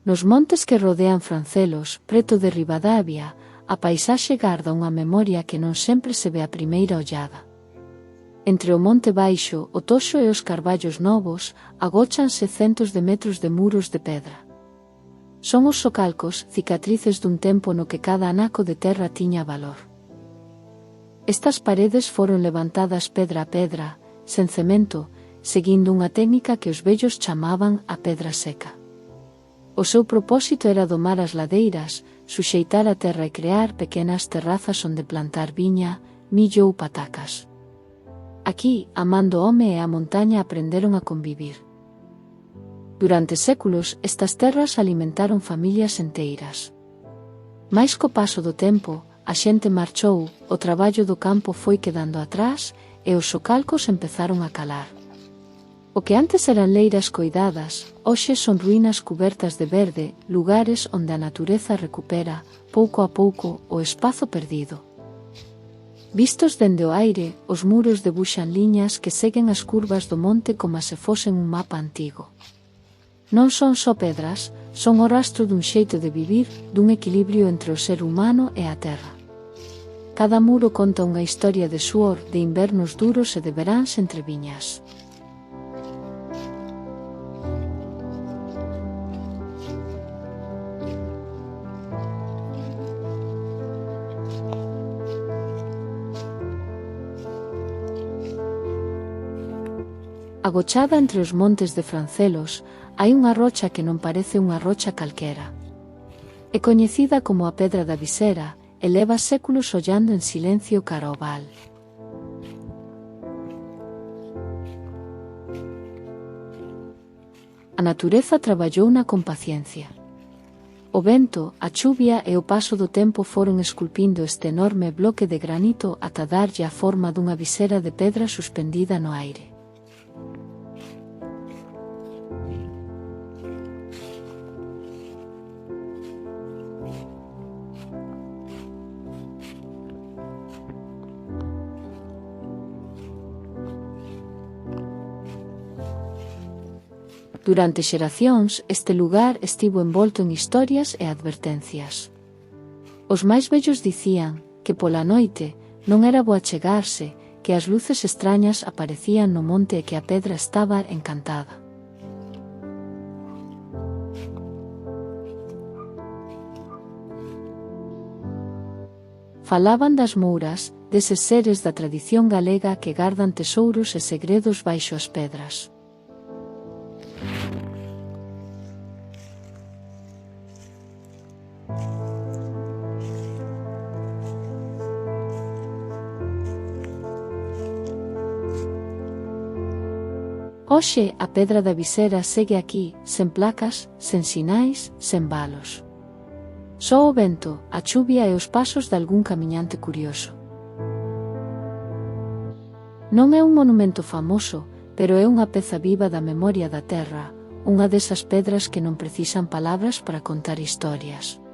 Nos montes que rodean Francelos, preto de Ribadavia, a paisaxe garda unha memoria que non sempre se ve a primeira ollada. Entre o monte baixo, o toxo e os carballos novos, agóchanse centos de metros de muros de pedra. Son os socalcos, cicatrices dun tempo no que cada anaco de terra tiña valor. Estas paredes foron levantadas pedra a pedra, sen cemento, seguindo unha técnica que os vellos chamaban a pedra seca. O seu propósito era domar as ladeiras, suxeitar a terra e crear pequenas terrazas onde plantar viña, millo ou patacas. Aquí, a man do home e a montaña aprenderon a convivir. Durante séculos, estas terras alimentaron familias enteiras. Mais co paso do tempo, a xente marchou, o traballo do campo foi quedando atrás e os socalcos empezaron a calar. O que antes eran leiras coidadas, hoxe son ruínas cubertas de verde, lugares onde a natureza recupera, pouco a pouco, o espazo perdido. Vistos dende o aire, os muros debuxan liñas que seguen as curvas do monte como se fosen un mapa antigo. Non son só pedras, son o rastro dun xeito de vivir, dun equilibrio entre o ser humano e a terra. Cada muro conta unha historia de suor, de invernos duros e de veráns entre viñas. Agochada entre os montes de Francelos, hai unha rocha que non parece unha rocha calquera. É coñecida como a Pedra da Visera e leva séculos ollando en silencio cara ao val. A natureza traballouna con paciencia. O vento, a chuvia e o paso do tempo foron esculpindo este enorme bloque de granito ata darlle a forma dunha visera de pedra suspendida no aire. Durante xeracións, este lugar estivo envolto en historias e advertencias. Os máis vellos dicían que pola noite non era bo achegarse, que as luces extrañas aparecían no monte e que a pedra estaba encantada. Falaban das mouras, deses seres da tradición galega que gardan tesouros e segredos baixo as pedras. Hoxe, a Pedra da Visera segue aquí, sen placas, sen sinais, sen valos. Só o vento, a chuvia e os pasos dalgún camiñante curioso. Non é un monumento famoso, pero é unha peza viva da memoria da terra, unha desas pedras que non precisan palabras para contar historias.